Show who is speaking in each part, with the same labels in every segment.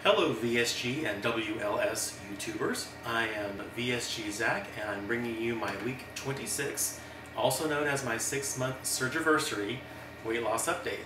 Speaker 1: Hello VSG and WLS YouTubers. I am VSG Zac and I'm bringing you my week 26, also known as my 6-month surgiversary weight loss update.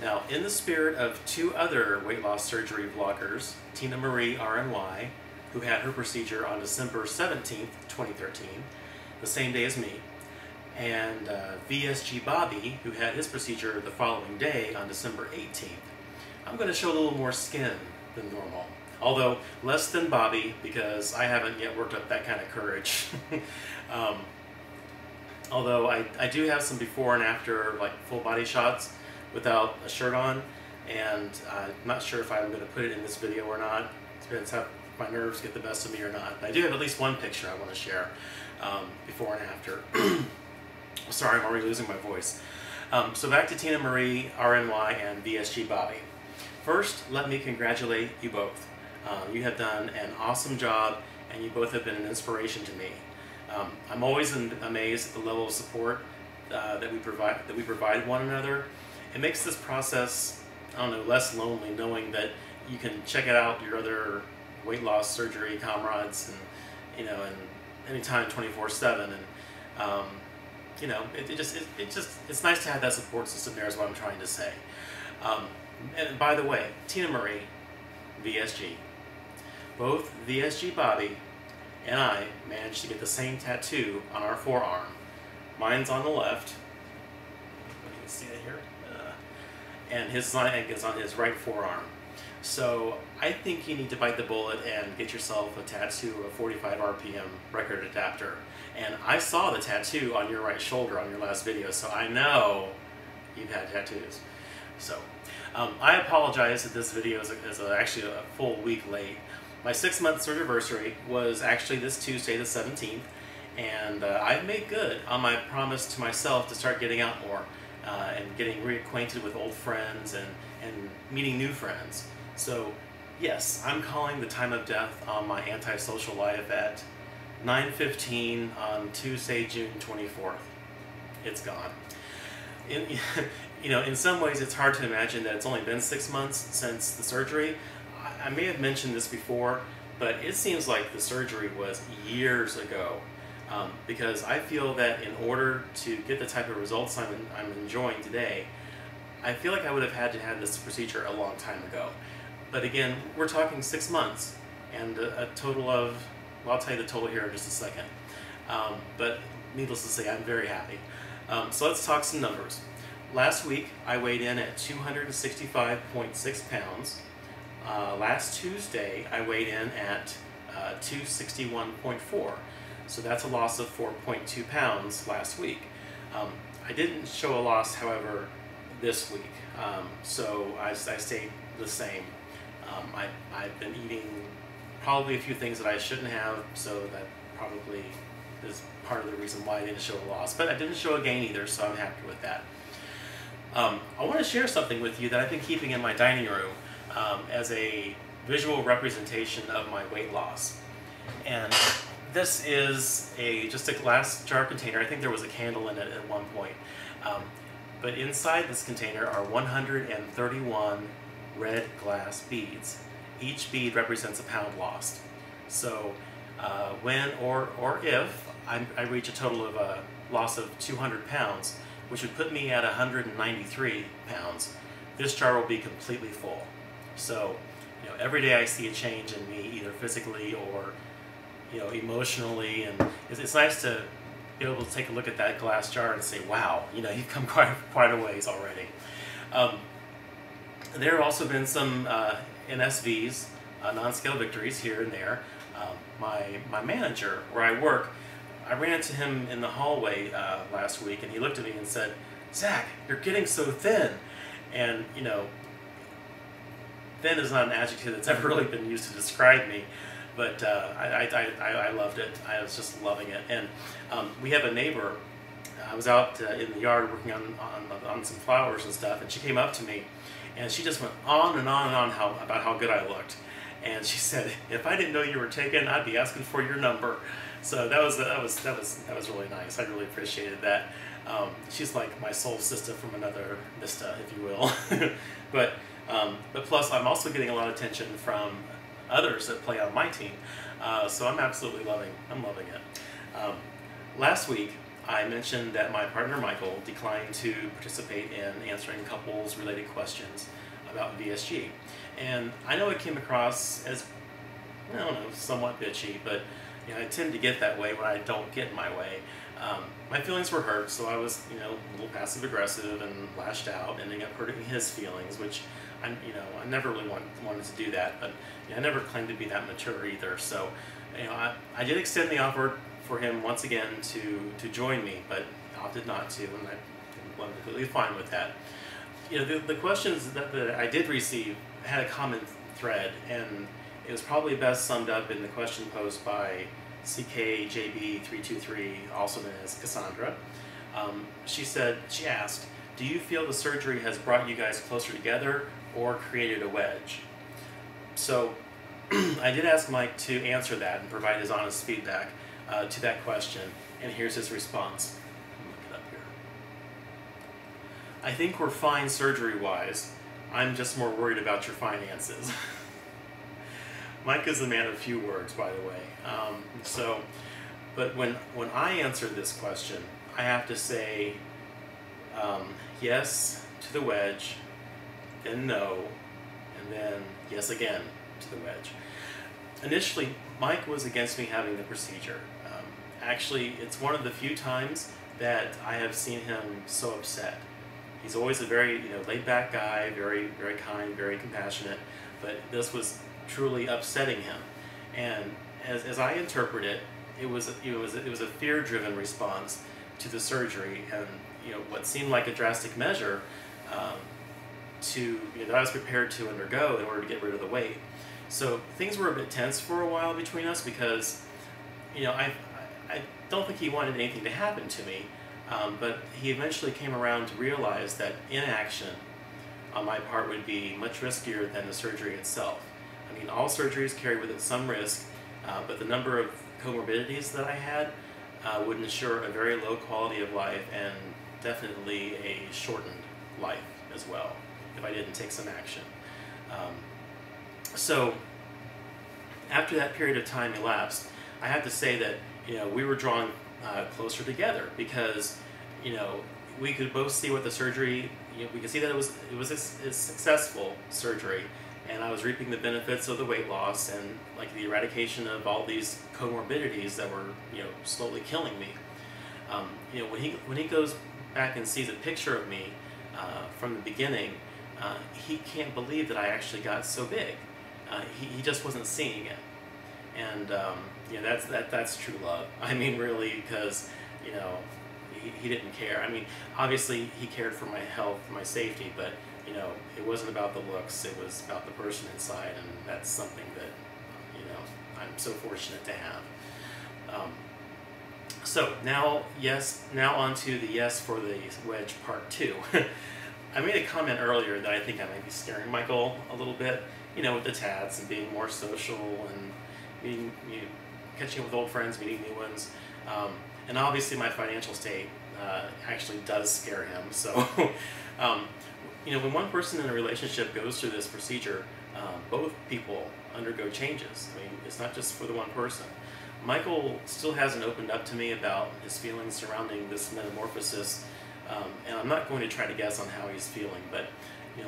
Speaker 1: Now, in the spirit of two other weight loss surgery vloggers, Tina Marie RNY, who had her procedure on December 17th, 2013, the same day as me, and VSG Bobby, who had his procedure the following day on December 18th. I'm going to show a little more skin than normal, although less than Bobby because I haven't yet worked up that kind of courage. Although I do have some before and after like full body shots without a shirt on, and I'm not sure if I'm going to put it in this video or not. It depends how my nerves get the best of me or not. I do have at least one picture I want to share before and after. Sorry, I'm already losing my voice. So back to Tina Marie RNY and VSG Bobby. First, let me congratulate you both. You have done an awesome job, and you both have been an inspiration to me. I'm always amazed at the level of support that we provide one another. It makes this process, I don't know, less lonely, knowing that you can check it out your other weight loss surgery comrades, and and anytime 24/7, and it's nice to have that support system there, is what I'm trying to say. And by the way, Tina Marie, VSG, both VSG Bobby and I managed to get the same tattoo on our forearm. Mine's on the left, you can see it here, and his is on his right forearm. So I think you need to bite the bullet and get yourself a tattoo of 45 RPM record adapter. And I saw the tattoo on your right shoulder on your last video, so I know you've had tattoos. So I apologize that this video is actually a full week late. My 6-month surgiversary was actually this Tuesday the 17th, and I've made good on my promise to myself to start getting out more and getting reacquainted with old friends and meeting new friends. So yes, I'm calling the time of death on my antisocial life at 9:15 on Tuesday, June 24th. It's gone. In some ways it's hard to imagine that it's only been 6 months since the surgery. I may have mentioned this before, but it seems like the surgery was years ago, because I feel that in order to get the type of results I'm enjoying today, I feel like I would have had to have this procedure a long time ago. But again, we're talking 6 months and a total of, well, I'll tell you the total here in just a second. But needless to say, I'm very happy. So let's talk some numbers. Last week, I weighed in at 265.6 pounds. Last Tuesday, I weighed in at 261.4. So that's a loss of 4.2 pounds last week. I didn't show a loss, however, this week. So I stayed the same. I've been eating probably a few things that I shouldn't have, so that probably is part of the reason why I didn't show a loss. But I didn't show a gain either, so I'm happy with that. I want to share something with you that I've been keeping in my dining room as a visual representation of my weight loss. And this is just a glass jar container. I think there was a candle in it at one point. But inside this container are 131 red glass beads. Each bead represents a pound lost. So when or if I reach a total of a loss of 200 pounds, which would put me at 193 pounds, this jar will be completely full. So, every day I see a change in me, either physically or, emotionally, and it's nice to be able to take a look at that glass jar and say, wow, you've come quite a ways already. There have also been some NSVs, non-scale victories here and there. My manager, where I work, I ran into him in the hallway last week, and he looked at me and said, "Zac, you're getting so thin." And thin is not an adjective that's ever really been used to describe me, but I loved it. I was just loving it. And we have a neighbor. I was out in the yard working on some flowers and stuff, and she came up to me, and she just went on and on and on about how good I looked. And she said, "If I didn't know you were taken, I'd be asking for your number." So that was really nice. I really appreciated that. She's like my soul sister from another Vista, if you will. But But plus, I'm also getting a lot of attention from others that play on my team. So I'm absolutely loving it. Last week, I mentioned that my partner Michael declined to participate in answering couples-related questions about VSG. And I know it came across as, I don't know, somewhat bitchy, but I tend to get that way when I don't get my way. My feelings were hurt, so I was, a little passive-aggressive and lashed out, ending up hurting his feelings, which I never really wanted to do that, but I never claimed to be that mature either. So, I did extend the offer for him once again to join me, but opted not to, and I'm completely fine with that. The questions that I did receive had a common thread, and it was probably best summed up in the question posed by CKJB323, also known as Cassandra. She asked, do you feel the surgery has brought you guys closer together or created a wedge? So I did ask Mike to answer that and provide his honest feedback to that question, and here's his response. Look it up here. I think we're fine surgery-wise. I'm just more worried about your finances. Mike is a man of few words, by the way. But when I answer this question, I have to say yes to the wedge, then no, and then yes again to the wedge. Initially, Mike was against me having the procedure. Actually, it's one of the few times that I have seen him so upset. He's always a very laid-back guy, very, very kind, very compassionate, but this was truly upsetting him. And as I interpret it, it was a fear-driven response to the surgery, and what seemed like a drastic measure that I was prepared to undergo in order to get rid of the weight. So things were a bit tense for a while between us because I don't think he wanted anything to happen to me, but he eventually came around to realize that inaction on my part would be much riskier than the surgery itself. I mean, all surgeries carry with it some risk, but the number of comorbidities that I had would ensure a very low quality of life and definitely a shortened life as well if I didn't take some action. So after that period of time elapsed, I have to say that we were drawn closer together because we could both see what the surgery, we could see that it was a successful surgery, and I was reaping the benefits of the weight loss and like the eradication of all these comorbidities that were slowly killing me. When he goes back and sees a picture of me from the beginning, he can't believe that I actually got so big. He just wasn't seeing it, and that's true love. I mean, really, because he didn't care. I mean, obviously he cared for my health, my safety, but it wasn't about the looks. It was about the person inside, and that's something that I'm so fortunate to have. So now on to the yes for the wedge part 2. I made a comment earlier that I think I might be scaring Michael a little bit, with the tats and being more social and being, catching up with old friends, meeting new ones. And obviously my financial state actually does scare him. So, when one person in a relationship goes through this procedure, both people undergo changes. I mean, it's not just for the one person. Michael still hasn't opened up to me about his feelings surrounding this metamorphosis, and I'm not going to try to guess on how he's feeling, but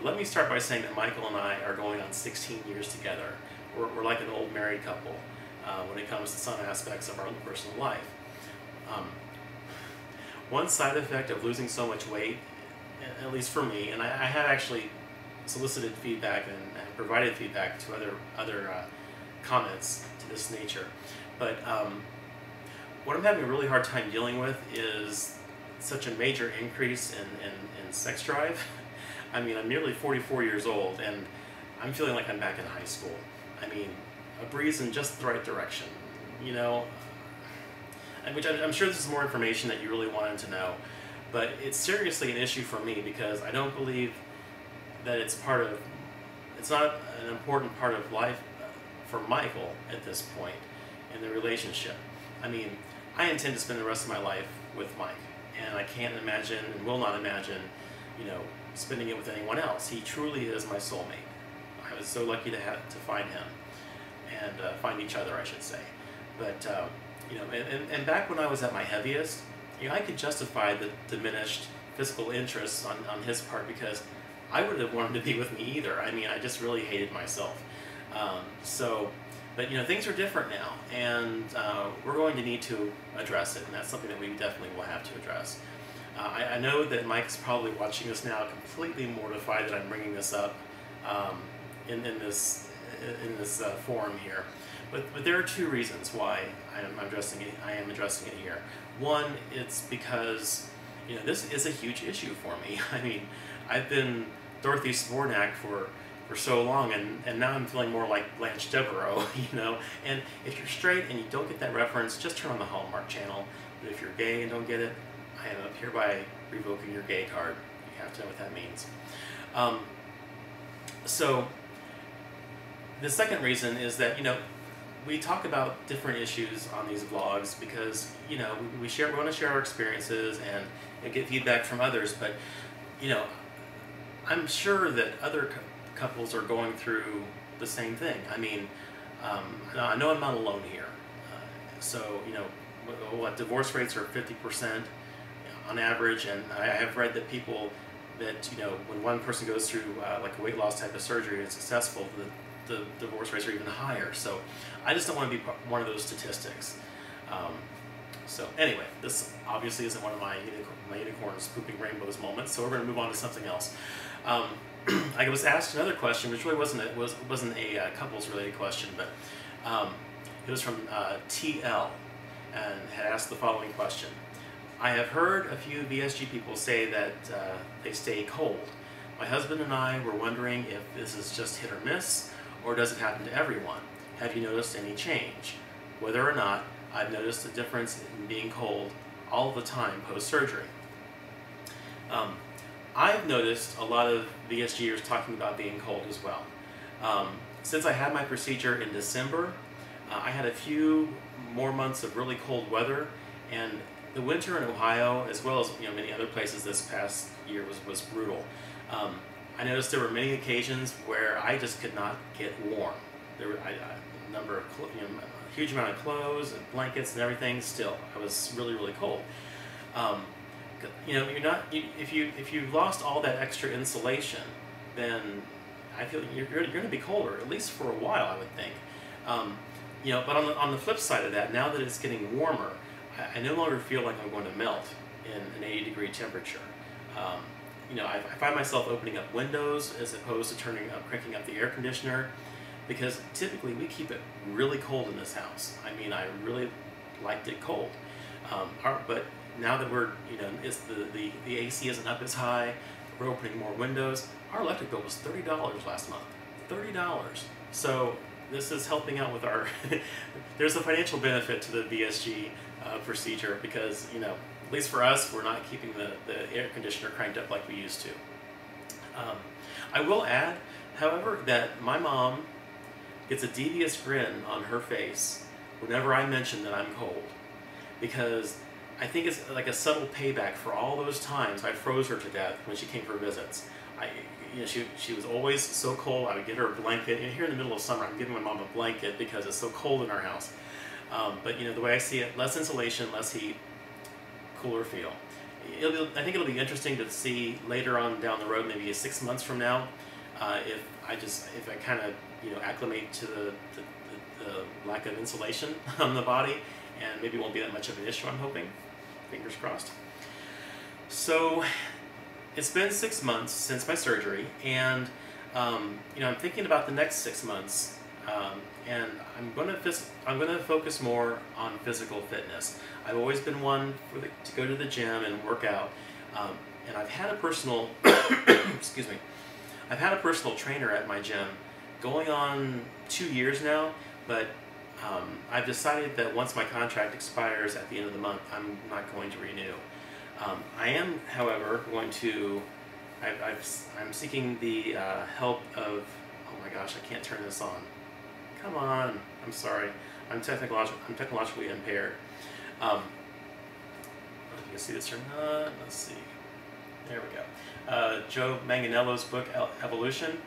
Speaker 1: let me start by saying that Michael and I are going on 16 years together. We're like an old married couple when it comes to some aspects of our own personal life. One side effect of losing so much weight, at least for me, and I have actually solicited feedback and provided feedback to other comments to this nature, but what I'm having a really hard time dealing with is such a major increase in sex drive. I mean, I'm nearly 44 years old, and I'm feeling like I'm back in high school. I mean, a breeze in just the right direction, which I'm sure this is more information that you really wanted to know, but it's seriously an issue for me because I don't believe that it's not an important part of life for Michael at this point in the relationship. I mean, I intend to spend the rest of my life with Mike, and I can't imagine and will not imagine, spending it with anyone else. He truly is my soulmate. I was so lucky to find him, and find each other, I should say. But you know, and back when I was at my heaviest, you know, I could justify the diminished physical interest on his part, because I wouldn't have wanted to be with me either. I mean, I just really hated myself. But you know, things are different now, and we're going to need to address it, and that's something that we definitely will have to address. I know that Mike's probably watching this now, completely mortified that I'm bringing this up in this forum here. But there are two reasons why I am addressing it here. One, it's because, you know, this is a huge issue for me. I mean, I've been Dorothy Spornak for so long, and now I'm feeling more like Blanche Devereaux, you know. And if you're straight and you don't get that reference, just turn on the Hallmark Channel. But if you're gay and don't get it, I am up hereby revoking your gay card. You have to know what that means. So the second reason is that, you know, we talk about different issues on these vlogs because, you know, we want to share our experiences and get feedback from others. But, you know, I'm sure that other couples are going through the same thing. I mean, I know I'm not alone here. So, you know, what divorce rates are 50% on average, and I have read that people that, you know, when one person goes through like a weight loss type of surgery and is successful, the divorce rates are even higher. So I just don't want to be one of those statistics. So anyway, this obviously isn't one of my unicorns pooping rainbows moments, so we're going to move on to something else. I was asked another question, which really wasn't a couples related question, but it was from TL, and had asked the following question. I have heard a few VSG people say that they stay cold. My husband and I were wondering if this is just hit or miss, or does it happen to everyone? Have you noticed any change? Whether or not I've noticed a difference in being cold all the time post-surgery. I've noticed a lot of VSGers talking about being cold as well. Since I had my procedure in December, I had a few more months of really cold weather, and the winter in Ohio, as well as, you know, many other places this past year, was brutal. I noticed there were many occasions where I just could not get warm. There were a huge amount of clothes and blankets and everything. Still, I was really, really cold. You know, if you've lost all that extra insulation, then I feel you're going to be colder, at least for a while, I would think. You know, but on the flip side of that, now that it's getting warmer, I no longer feel like I'm going to melt in an 80-degree temperature. You know, I find myself opening up windows as opposed to cranking up the air conditioner, because typically we keep it really cold in this house. I mean, I really liked it cold. But now that we're, you know, the AC isn't up as high, we're opening more windows. Our electric bill was $30 last month. $30. So this is helping out with our. There's a financial benefit to the VSG procedure, because, you know, at least for us, we're not keeping the air conditioner cranked up like we used to. I will add, however, that my mom gets a devious grin on her face whenever I mention that I'm cold, because I think it's like a subtle payback for all those times I froze her to death when she came for visits. You know, she was always so cold. I would get her a blanket. And here in the middle of summer, I'm giving my mom a blanket because it's so cold in our house. But, you know, the way I see it, less insulation, less heat, cooler feel. I think it'll be interesting to see later on down the road, maybe 6 months from now, if I kind of, you know, acclimate to the lack of insulation on the body, and maybe it won't be that much of an issue, I'm hoping. Fingers crossed. So it's been 6 months since my surgery, and you know, I'm thinking about the next 6 months, and I'm going to focus more on physical fitness. I've always been one to go to the gym and work out, and I've had a personal excuse me, I've had a personal trainer at my gym going on 2 years now, but I've decided that once my contract expires at the end of the month, I'm not going to renew. I am, however, going to. I'm seeking the help of. Oh my gosh, I can't turn this on. Come on, I'm sorry. I'm technologically impaired. I don't know if you can see this or not. Let's see. There we go. Joe Manganiello's book, Evolution.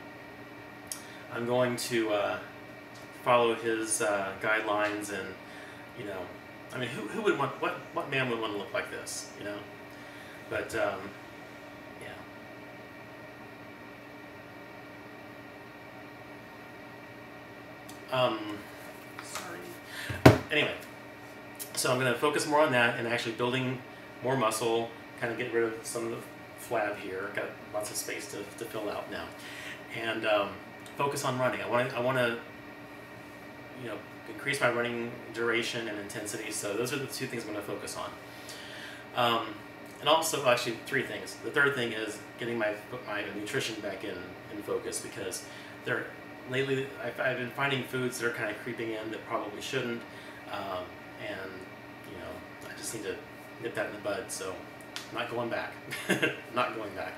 Speaker 1: I'm going to follow his guidelines, and you know, I mean, who would want, what man would want to look like this, you know? But yeah. Sorry. Anyway, so I'm going to focus more on that and actually building more muscle, kind of get rid of some of the flab here. Got lots of space to fill out now, and focus on running. I want to, you know, increase my running duration and intensity. So those are the two things I'm going to focus on. And also, actually, three things. The third thing is getting my nutrition back in focus, because lately I've been finding foods that are kind of creeping in that probably shouldn't, and you know, I just need to nip that in the bud. So I'm not going back. Not going back.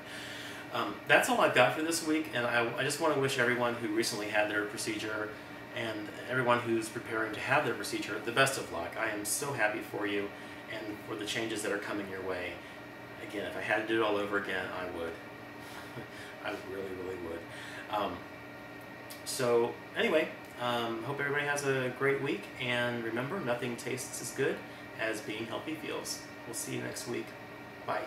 Speaker 1: That's all I've got for this week, and I just want to wish everyone who recently had their procedure and everyone who's preparing to have their procedure the best of luck. I am so happy for you and for the changes that are coming your way. Again, if I had to do it all over again, I would. I really, really would. So anyway, hope everybody has a great week, and remember, nothing tastes as good as being healthy feels. We'll see you next week. Bye.